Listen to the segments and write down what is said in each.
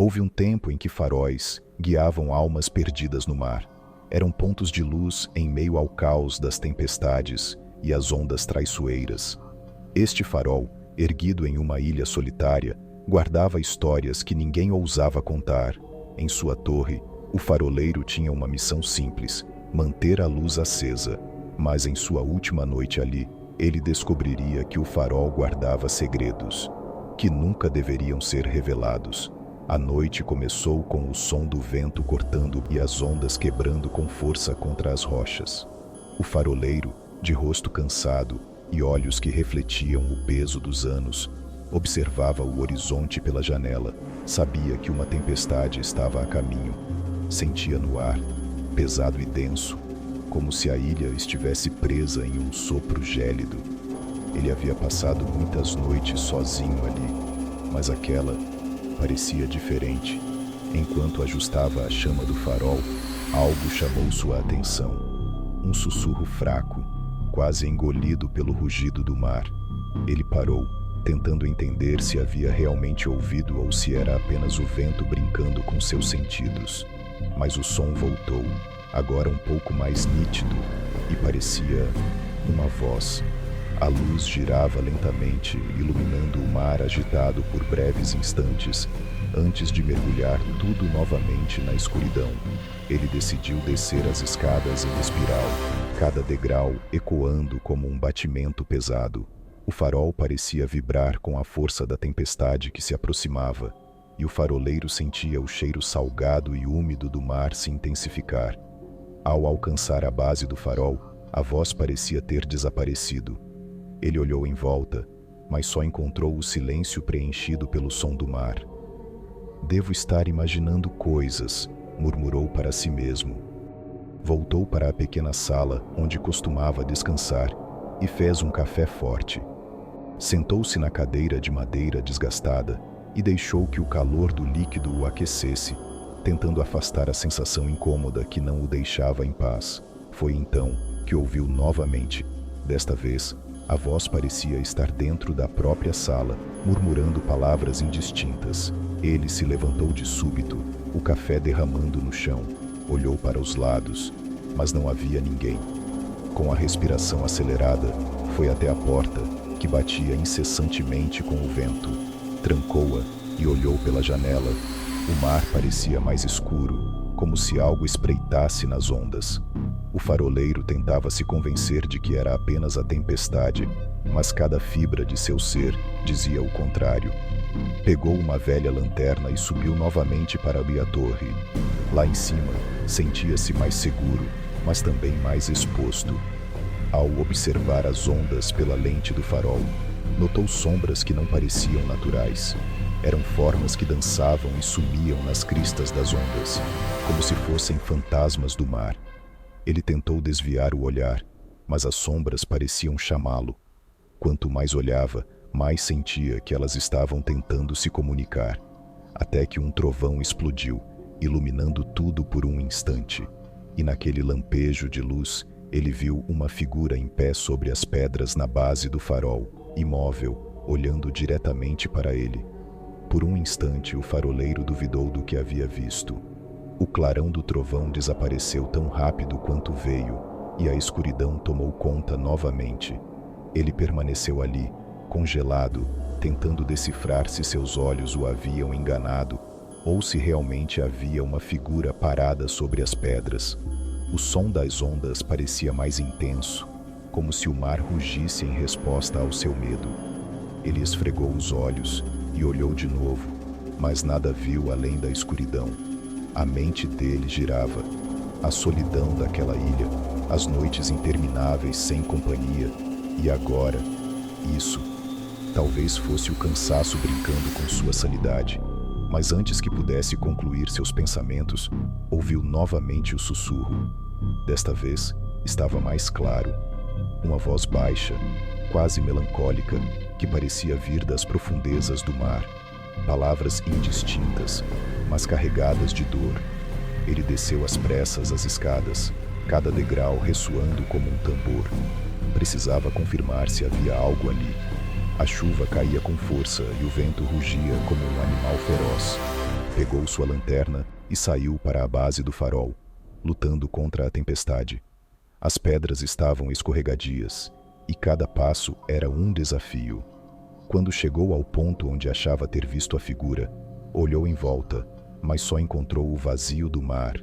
Houve um tempo em que faróis guiavam almas perdidas no mar. Eram pontos de luz em meio ao caos das tempestades e as ondas traiçoeiras. Este farol, erguido em uma ilha solitária, guardava histórias que ninguém ousava contar. Em sua torre, o faroleiro tinha uma missão simples: manter a luz acesa. Mas em sua última noite ali, ele descobriria que o farol guardava segredos que nunca deveriam ser revelados. A noite começou com o som do vento cortando e as ondas quebrando com força contra as rochas. O faroleiro, de rosto cansado e olhos que refletiam o peso dos anos, observava o horizonte pela janela. Sabia que uma tempestade estava a caminho. Sentia no ar, pesado e denso, como se a ilha estivesse presa em um sopro gélido. Ele havia passado muitas noites sozinho ali, mas aquela parecia diferente. Enquanto ajustava a chama do farol, algo chamou sua atenção. Um sussurro fraco, quase engolido pelo rugido do mar. Ele parou, tentando entender se havia realmente ouvido ou se era apenas o vento brincando com seus sentidos. Mas o som voltou, agora um pouco mais nítido, e parecia uma voz. A luz girava lentamente, iluminando o mar agitado por breves instantes, antes de mergulhar tudo novamente na escuridão. Ele decidiu descer as escadas em espiral, cada degrau ecoando como um batimento pesado. O farol parecia vibrar com a força da tempestade que se aproximava, e o faroleiro sentia o cheiro salgado e úmido do mar se intensificar. Ao alcançar a base do farol, a voz parecia ter desaparecido. Ele olhou em volta, mas só encontrou o silêncio preenchido pelo som do mar. "Devo estar imaginando coisas", murmurou para si mesmo. Voltou para a pequena sala onde costumava descansar e fez um café forte. Sentou-se na cadeira de madeira desgastada e deixou que o calor do líquido o aquecesse, tentando afastar a sensação incômoda que não o deixava em paz. Foi então que ouviu novamente. Desta vez, a voz parecia estar dentro da própria sala, murmurando palavras indistintas. Ele se levantou de súbito, o café derramando no chão. Olhou para os lados, mas não havia ninguém. Com a respiração acelerada, foi até a porta, que batia incessantemente com o vento. Trancou-a e olhou pela janela. O mar parecia mais escuro, como se algo espreitasse nas ondas. O faroleiro tentava se convencer de que era apenas a tempestade, mas cada fibra de seu ser dizia o contrário. Pegou uma velha lanterna e subiu novamente para abrir a torre. Lá em cima, sentia-se mais seguro, mas também mais exposto. Ao observar as ondas pela lente do farol, notou sombras que não pareciam naturais. Eram formas que dançavam e sumiam nas cristas das ondas, como se fossem fantasmas do mar. Ele tentou desviar o olhar, mas as sombras pareciam chamá-lo. Quanto mais olhava, mais sentia que elas estavam tentando se comunicar, até que um trovão explodiu, iluminando tudo por um instante. E naquele lampejo de luz, ele viu uma figura em pé sobre as pedras na base do farol, imóvel, olhando diretamente para ele. Por um instante, o faroleiro duvidou do que havia visto. O clarão do trovão desapareceu tão rápido quanto veio, e a escuridão tomou conta novamente. Ele permaneceu ali, congelado, tentando decifrar se seus olhos o haviam enganado, ou se realmente havia uma figura parada sobre as pedras. O som das ondas parecia mais intenso, como se o mar rugisse em resposta ao seu medo. Ele esfregou os olhos e olhou de novo, mas nada viu além da escuridão. A mente dele girava. A solidão daquela ilha, as noites intermináveis sem companhia, e agora, isso. Talvez fosse o cansaço brincando com sua sanidade, mas antes que pudesse concluir seus pensamentos, ouviu novamente o sussurro. Desta vez, estava mais claro. Uma voz baixa, quase melancólica, que parecia vir das profundezas do mar. Palavras indistintas, mas carregadas de dor. Ele desceu às pressas as escadas, cada degrau ressoando como um tambor. Precisava confirmar se havia algo ali. A chuva caía com força e o vento rugia como um animal feroz. Pegou sua lanterna e saiu para a base do farol, lutando contra a tempestade. As pedras estavam escorregadias, e cada passo era um desafio. Quando chegou ao ponto onde achava ter visto a figura, olhou em volta, mas só encontrou o vazio do mar.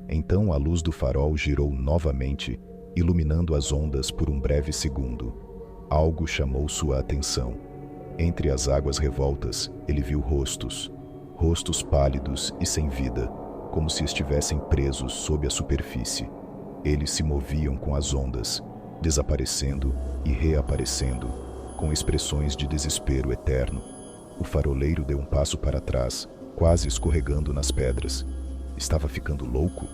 Então a luz do farol girou novamente, iluminando as ondas por um breve segundo. Algo chamou sua atenção. Entre as águas revoltas, ele viu rostos pálidos e sem vida, como se estivessem presos sob a superfície. Eles se moviam com as ondas, desaparecendo e reaparecendo, com expressões de desespero eterno. O faroleiro deu um passo para trás, quase escorregando nas pedras. Estava ficando louco?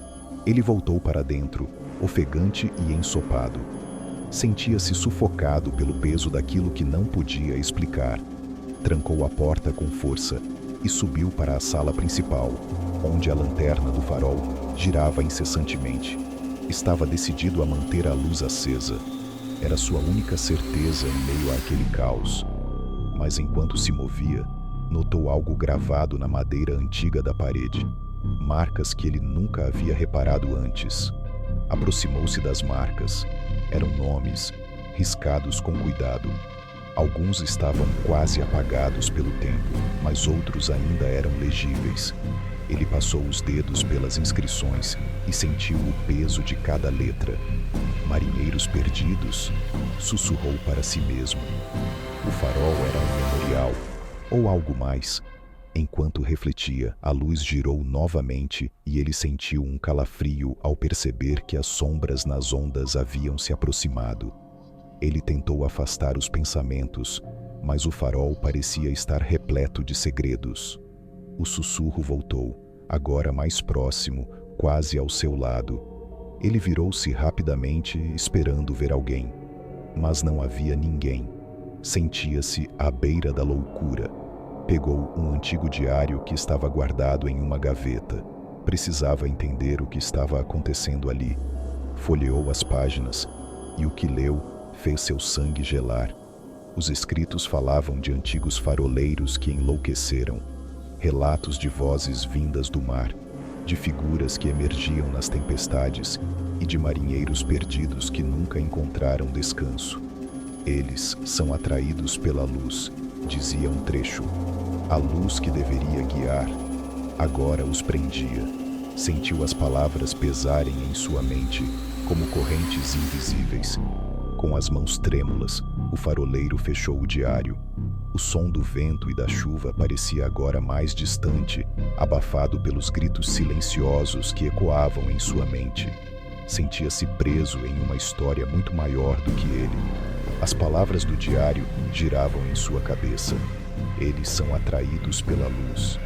Ele voltou para dentro, ofegante e ensopado. Sentia-se sufocado pelo peso daquilo que não podia explicar. Trancou a porta com força e subiu para a sala principal, onde a lanterna do farol girava incessantemente. Estava decidido a manter a luz acesa. Era sua única certeza em meio àquele caos. Mas enquanto se movia, notou algo gravado na madeira antiga da parede. Marcas que ele nunca havia reparado antes. Aproximou-se das marcas. Eram nomes, riscados com cuidado. Alguns estavam quase apagados pelo tempo, mas outros ainda eram legíveis. Ele passou os dedos pelas inscrições e sentiu o peso de cada letra. Marinheiros perdidos, sussurrou para si mesmo. O farol era um memorial, ou algo mais. Enquanto refletia, a luz girou novamente e ele sentiu um calafrio ao perceber que as sombras nas ondas haviam se aproximado. Ele tentou afastar os pensamentos, mas o farol parecia estar repleto de segredos. O sussurro voltou, agora mais próximo, quase ao seu lado. Ele virou-se rapidamente, esperando ver alguém. Mas não havia ninguém. Sentia-se à beira da loucura. Pegou um antigo diário que estava guardado em uma gaveta. Precisava entender o que estava acontecendo ali. Folheou as páginas, e o que leu fez seu sangue gelar. Os escritos falavam de antigos faroleiros que enlouqueceram, relatos de vozes vindas do mar, de figuras que emergiam nas tempestades e de marinheiros perdidos que nunca encontraram descanso. Eles são atraídos pela luz, dizia um trecho. A luz que deveria guiar, agora os prendia. Sentiu as palavras pesarem em sua mente, como correntes invisíveis. Com as mãos trêmulas, o faroleiro fechou o diário. O som do vento e da chuva parecia agora mais distante, abafado pelos gritos silenciosos que ecoavam em sua mente. Sentia-se preso em uma história muito maior do que ele. As palavras do diário giravam em sua cabeça. Eles são atraídos pela luz.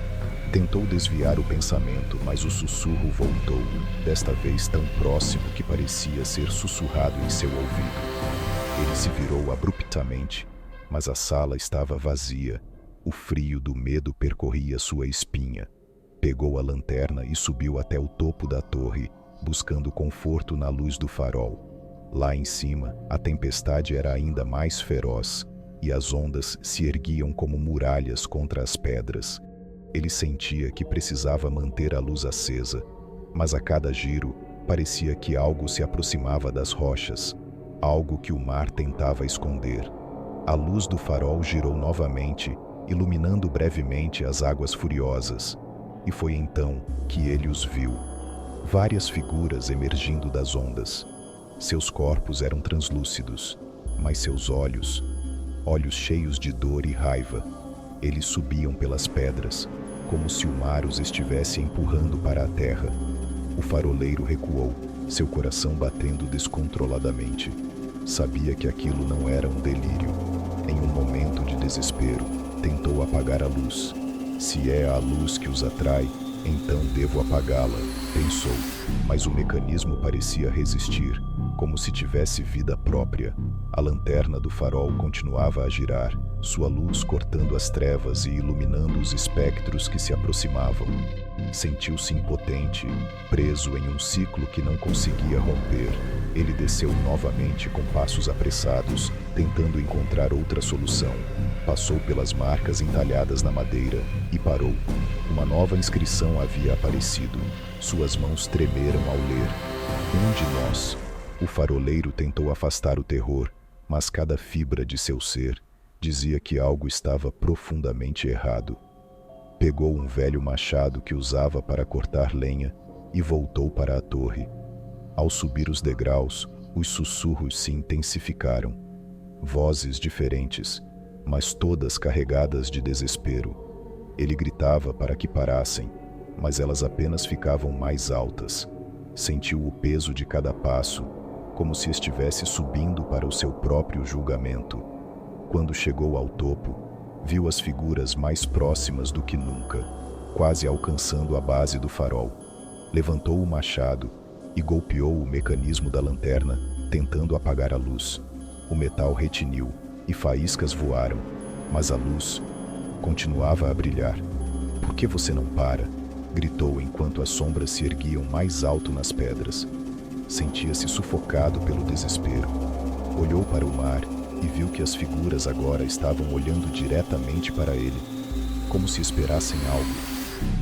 Tentou desviar o pensamento, mas o sussurro voltou, desta vez tão próximo que parecia ser sussurrado em seu ouvido. Ele se virou abruptamente, mas a sala estava vazia. O frio do medo percorria sua espinha. Pegou a lanterna e subiu até o topo da torre, buscando conforto na luz do farol. Lá em cima, a tempestade era ainda mais feroz, e as ondas se erguiam como muralhas contra as pedras. Ele sentia que precisava manter a luz acesa, mas a cada giro parecia que algo se aproximava das rochas, algo que o mar tentava esconder. A luz do farol girou novamente, iluminando brevemente as águas furiosas, e foi então que ele os viu. Várias figuras emergindo das ondas. Seus corpos eram translúcidos, mas seus olhos cheios de dor e raiva, eles subiam pelas pedras, como se o mar os estivesse empurrando para a terra. O faroleiro recuou, seu coração batendo descontroladamente. Sabia que aquilo não era um delírio. Em um momento de desespero, tentou apagar a luz. Se é a luz que os atrai, então devo apagá-la, pensou, mas o mecanismo parecia resistir, como se tivesse vida própria. A lanterna do farol continuava a girar, sua luz cortando as trevas e iluminando os espectros que se aproximavam. Sentiu-se impotente, preso em um ciclo que não conseguia romper. Ele desceu novamente com passos apressados, tentando encontrar outra solução. Passou pelas marcas entalhadas na madeira e parou. Uma nova inscrição havia aparecido. Suas mãos tremeram ao ler. Um de nós. O faroleiro tentou afastar o terror, mas cada fibra de seu ser dizia que algo estava profundamente errado. Pegou um velho machado que usava para cortar lenha e voltou para a torre. Ao subir os degraus, os sussurros se intensificaram. Vozes diferentes, mas todas carregadas de desespero. Ele gritava para que parassem, mas elas apenas ficavam mais altas. Sentiu o peso de cada passo, como se estivesse subindo para o seu próprio julgamento. Quando chegou ao topo, viu as figuras mais próximas do que nunca, quase alcançando a base do farol. Levantou o machado e golpeou o mecanismo da lanterna, tentando apagar a luz. O metal retiniu e faíscas voaram, mas a luz continuava a brilhar. "Por que você não para?" gritou enquanto as sombras se erguiam mais alto nas pedras. Sentia-se sufocado pelo desespero. Olhou para o mar e viu que as figuras agora estavam olhando diretamente para ele, como se esperassem algo.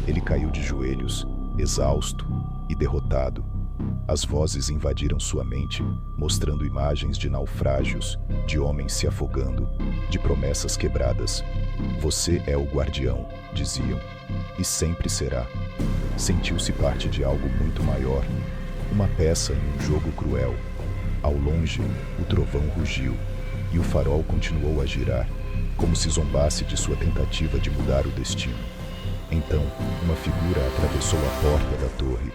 Ele caiu de joelhos, exausto e derrotado. As vozes invadiram sua mente, mostrando imagens de naufrágios, de homens se afogando, de promessas quebradas. "Você é o guardião", diziam, "e sempre será." Sentiu-se parte de algo muito maior, uma peça em um jogo cruel. Ao longe, o trovão rugiu, e o farol continuou a girar, como se zombasse de sua tentativa de mudar o destino. Então, uma figura atravessou a porta da torre.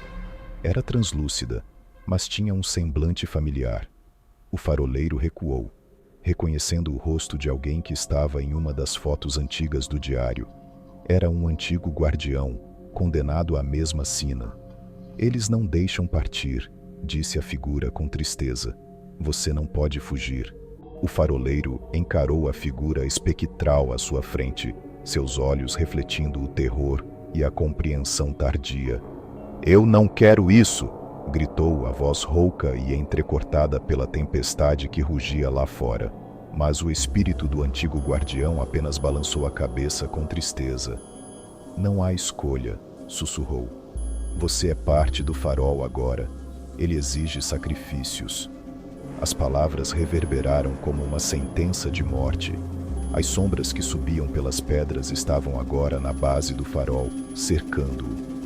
Era translúcida, mas tinha um semblante familiar. O faroleiro recuou, reconhecendo o rosto de alguém que estava em uma das fotos antigas do diário. Era um antigo guardião, condenado à mesma sina. "Eles não deixam partir", disse a figura com tristeza. "Você não pode fugir." O faroleiro encarou a figura espectral à sua frente, seus olhos refletindo o terror e a compreensão tardia. "Eu não quero isso!" gritou a voz rouca e entrecortada pela tempestade que rugia lá fora. Mas o espírito do antigo guardião apenas balançou a cabeça com tristeza. "Não há escolha", sussurrou. "Você é parte do farol agora. Ele exige sacrifícios." As palavras reverberaram como uma sentença de morte. As sombras que subiam pelas pedras estavam agora na base do farol, cercando-o.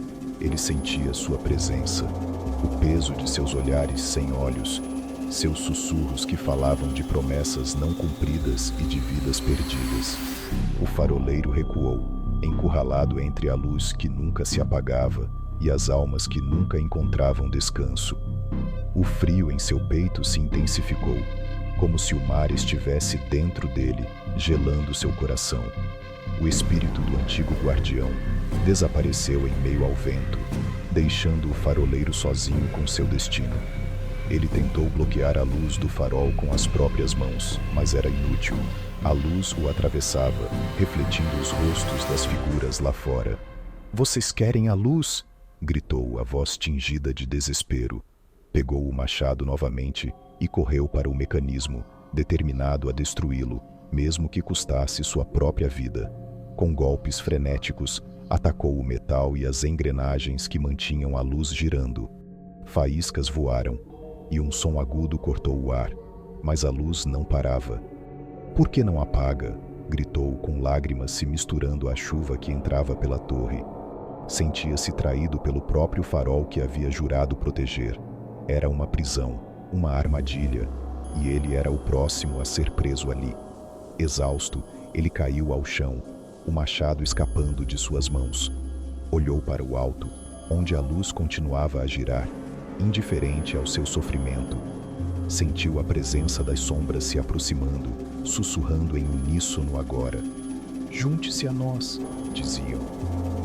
Ele sentia sua presença, o peso de seus olhares sem olhos, seus sussurros que falavam de promessas não cumpridas e de vidas perdidas. O faroleiro recuou, encurralado entre a luz que nunca se apagava e as almas que nunca encontravam descanso. O frio em seu peito se intensificou, como se o mar estivesse dentro dele, gelando seu coração. O espírito do antigo guardião desapareceu em meio ao vento, deixando o faroleiro sozinho com seu destino. Ele tentou bloquear a luz do farol com as próprias mãos, mas era inútil. A luz o atravessava, refletindo os rostos das figuras lá fora. "Vocês querem a luz?" gritou a voz tingida de desespero. Pegou o machado novamente e correu para o mecanismo, determinado a destruí-lo, mesmo que custasse sua própria vida. Com golpes frenéticos, atacou o metal e as engrenagens que mantinham a luz girando. Faíscas voaram, e um som agudo cortou o ar, mas a luz não parava. "Por que não apaga?" gritou com lágrimas se misturando à chuva que entrava pela torre. Sentia-se traído pelo próprio farol que havia jurado proteger. Era uma prisão, uma armadilha, e ele era o próximo a ser preso ali. Exausto, ele caiu ao chão, o machado escapando de suas mãos. Olhou para o alto, onde a luz continuava a girar, indiferente ao seu sofrimento. Sentiu a presença das sombras se aproximando, sussurrando em uníssono agora. "Junte-se a nós", diziam.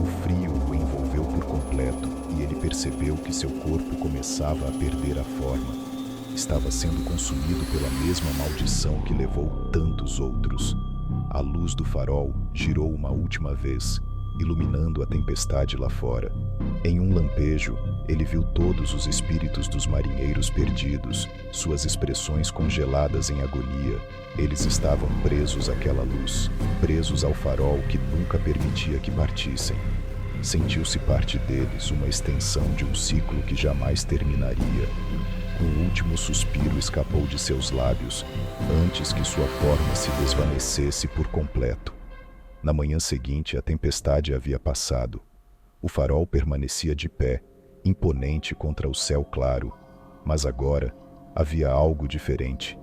O frio o envolveu por completo e ele percebeu que seu corpo começava a perder a forma. Estava sendo consumido pela mesma maldição que levou tantos outros. A luz do farol girou uma última vez, iluminando a tempestade lá fora. Em um lampejo, ele viu todos os espíritos dos marinheiros perdidos, suas expressões congeladas em agonia. Eles estavam presos àquela luz, presos ao farol que nunca permitia que partissem. Sentiu-se parte deles, uma extensão de um ciclo que jamais terminaria. Um último suspiro escapou de seus lábios, antes que sua forma se desvanecesse por completo. Na manhã seguinte, a tempestade havia passado. O farol permanecia de pé, imponente contra o céu claro, mas agora havia algo diferente.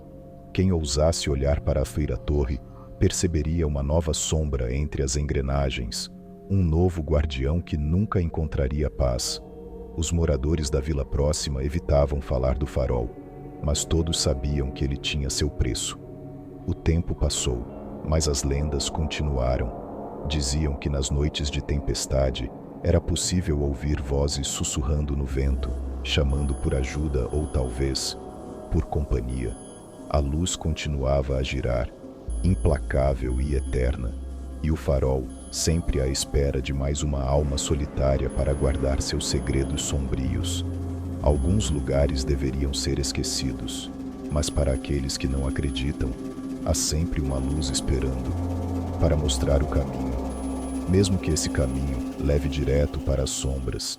Quem ousasse olhar para a feira-torre perceberia uma nova sombra entre as engrenagens, um novo guardião que nunca encontraria paz. Os moradores da vila próxima evitavam falar do farol, mas todos sabiam que ele tinha seu preço. O tempo passou, mas as lendas continuaram. Diziam que nas noites de tempestade era possível ouvir vozes sussurrando no vento, chamando por ajuda ou talvez por companhia. A luz continuava a girar, implacável e eterna, e o farol, sempre à espera de mais uma alma solitária para guardar seus segredos sombrios. Alguns lugares deveriam ser esquecidos, mas para aqueles que não acreditam, há sempre uma luz esperando para mostrar o caminho, mesmo que esse caminho leve direto para as sombras.